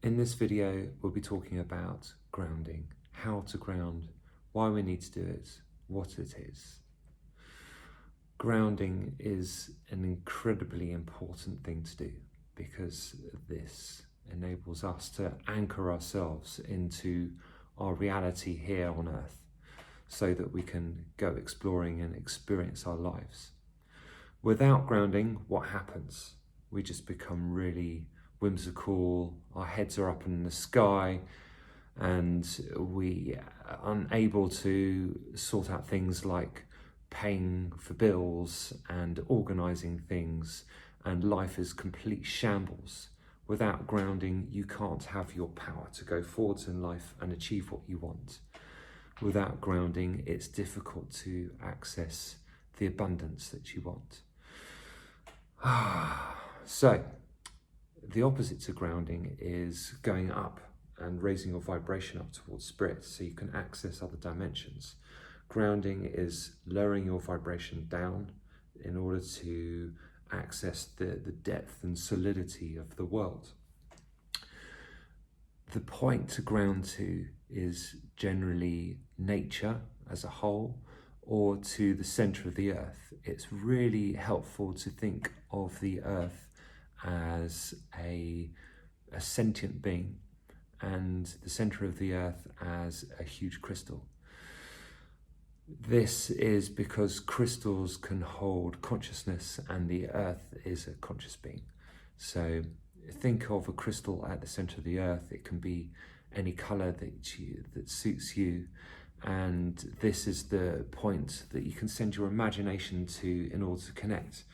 In this video, we'll be talking about grounding, how to ground, why we need to do it, what it is. Grounding is an incredibly important thing to do because this enables us to anchor ourselves into our reality here on Earth so that we can go exploring and experience our lives. Without grounding, what happens? We just become really whimsical, our heads are up in the sky, and we are unable to sort out things like paying for bills and organising things, and life is complete shambles. Without grounding, you can't have your power to go forwards in life and achieve what you want. Without grounding, it's difficult to access the abundance that you want. So, the opposite to grounding is going up and raising your vibration up towards spirit so you can access other dimensions. Grounding is lowering your vibration down in order to access the depth and solidity of the world. The point to ground to is generally nature as a whole or to the center of the earth. It's really helpful to think of the earth as a sentient being and the center of the earth as a huge crystal. This is because crystals can hold consciousness and the earth is a conscious being. So think of a crystal at the center of the earth. It can be any color that suits you. And this is the point that you can send your imagination to in order to connect.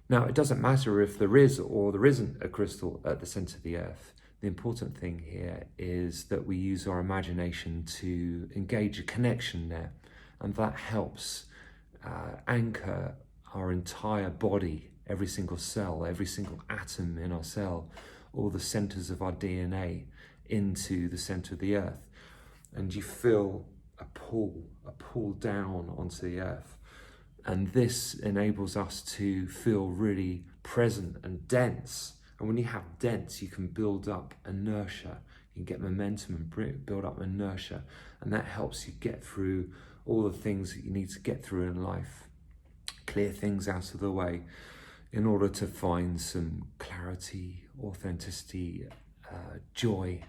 Now, it doesn't matter if there is or there isn't a crystal at the center of the earth. The important thing here is that we use our imagination to engage a connection there. And that helps anchor our entire body, every single cell, every single atom in our cell, all the centers of our DNA into the center of the earth. And you feel a pull down onto the earth. And this enables us to feel really present and dense. And when you have dense, you can build up inertia. You can get momentum and build up inertia. And that helps you get through all the things that you need to get through in life. Clear things out of the way in order to find some clarity, authenticity, joy,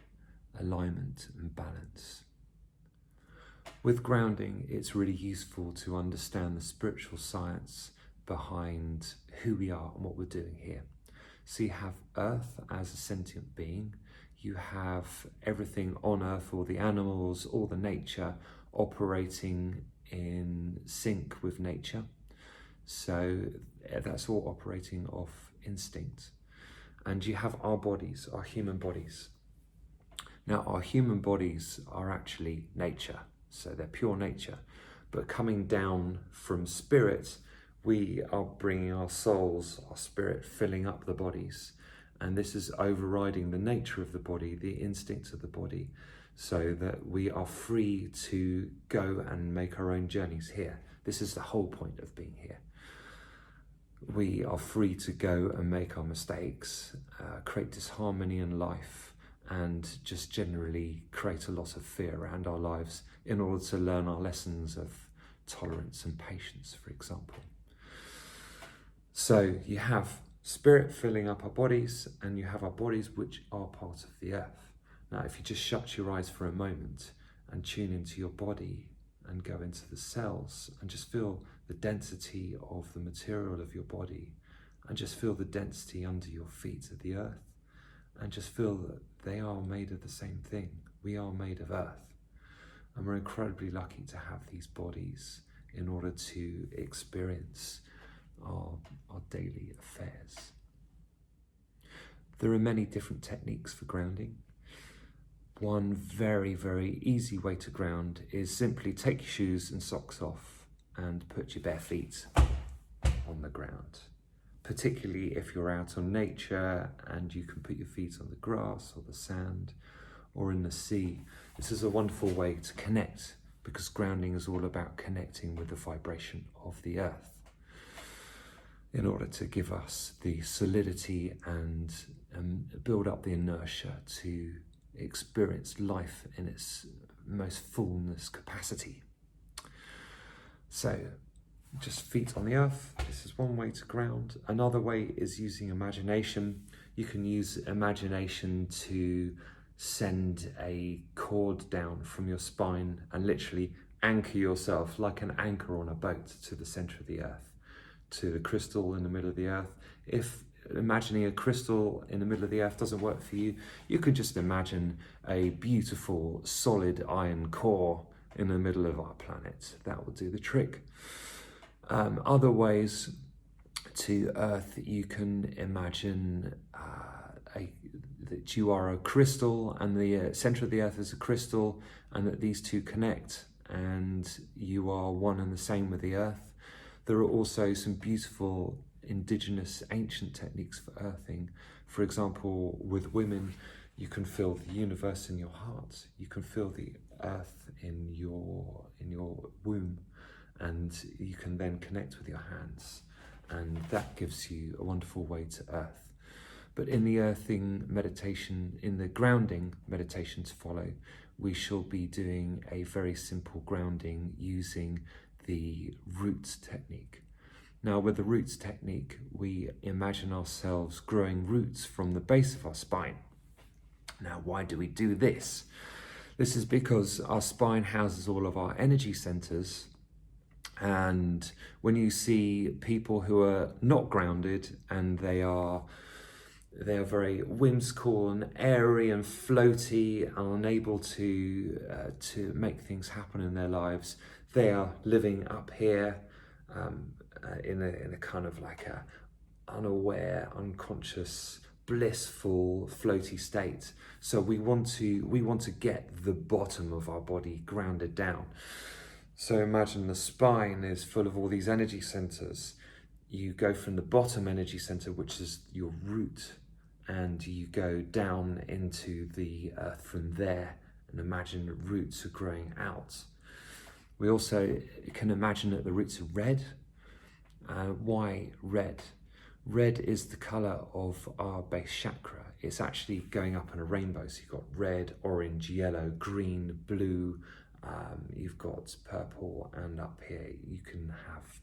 alignment and balance. With grounding, it's really useful to understand the spiritual science behind who we are and what we're doing here. So you have Earth as a sentient being, you have everything on Earth, all the animals, all the nature operating in sync with nature. So that's all operating off instinct. And you have our bodies, our human bodies. Now, our human bodies are actually nature. So they're pure nature, but coming down from spirit, we are bringing our souls, our spirit, filling up the bodies. And this is overriding the nature of the body, the instincts of the body, so that we are free to go and make our own journeys here. This is the whole point of being here. We are free to go and make our mistakes, create disharmony in life, and just generally create a lot of fear around our lives in order to learn our lessons of tolerance and patience, for example. So you have spirit filling up our bodies, and you have our bodies which are part of the earth. Now, if you just shut your eyes for a moment and tune into your body and go into the cells and just feel the density of the material of your body and just feel the density under your feet of the earth and just feel that they are made of the same thing. We are made of earth, and we're incredibly lucky to have these bodies in order to experience our daily affairs. There are many different techniques for grounding. One very, very easy way to ground is simply take your shoes and socks off and put your bare feet on the ground. Particularly if you're out on nature and you can put your feet on the grass or the sand or in the sea. This is a wonderful way to connect because grounding is all about connecting with the vibration of the earth. in order to give us the solidity and build up the inertia to experience life in its most fullness capacity. So just feet on the earth, this is one way to ground. Another way is using imagination. You can use imagination to send a cord down from your spine and literally anchor yourself like an anchor on a boat to the center of the earth, to the crystal in the middle of the earth. If imagining a crystal in the middle of the earth doesn't work for you, you could just imagine a beautiful solid iron core in the middle of our planet. That will do the trick. Other ways to earth, you can imagine that you are a crystal and the center of the earth is a crystal, and that these two connect and you are one and the same with the earth. There are also some beautiful indigenous ancient techniques for earthing. For example, with women, you can feel the universe in your heart. You can feel the earth in your womb, and you can then connect with your hands, and that gives you a wonderful way to earth. But in the earthing meditation, in the grounding meditation to follow, we shall be doing a very simple grounding using the roots technique. Now, with the roots technique, we imagine ourselves growing roots from the base of our spine. Now, why do we do this? This is because our spine houses all of our energy centers. And when you see people who are not grounded and they are very whimsical and airy and floaty and unable to make things happen in their lives, they are living up here in a kind of like a unaware, unconscious, blissful, floaty state. So we want to get the bottom of our body grounded down. So imagine the spine is full of all these energy centers. You go from the bottom energy center, which is your root, and you go down into the earth from there, and imagine the roots are growing out. We also can imagine that the roots are red. Why red? Red is the color of our base chakra. It's actually going up in a rainbow. So you've got red, orange, yellow, green, blue, you've got purple, and up here you can have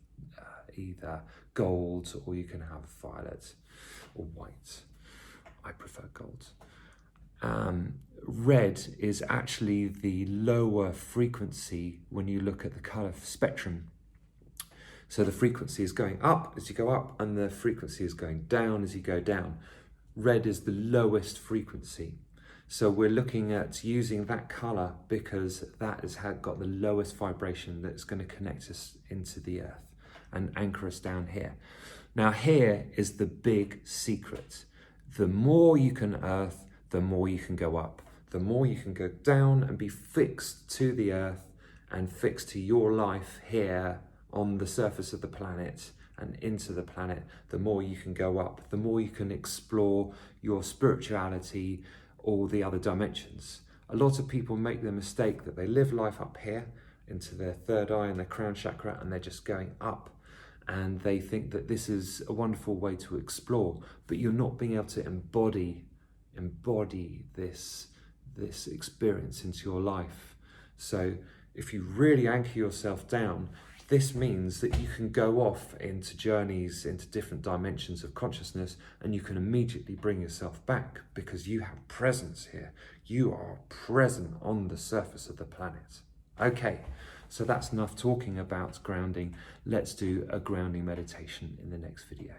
either gold or you can have violet or white. I prefer gold. Red is actually the lower frequency when you look at the color spectrum. So the frequency is going up as you go up, and the frequency is going down as you go down. Red is the lowest frequency. So we're looking at using that color because that has got the lowest vibration that's going to connect us into the earth and anchor us down here. Now here is the big secret. The more you can earth, the more you can go up. The more you can go down and be fixed to the earth and fixed to your life here on the surface of the planet and into the planet, the more you can go up, the more you can explore your spirituality or the other dimensions. A lot of people make the mistake that they live life up here into their third eye and their crown chakra, and they're just going up, and they think that this is a wonderful way to explore, but you're not being able to embody this experience into your life. So if you really anchor yourself down, this means that you can go off into journeys, into different dimensions of consciousness, and you can immediately bring yourself back because you have presence here. You are present on the surface of the planet. Okay, so that's enough talking about grounding. Let's do a grounding meditation in the next video.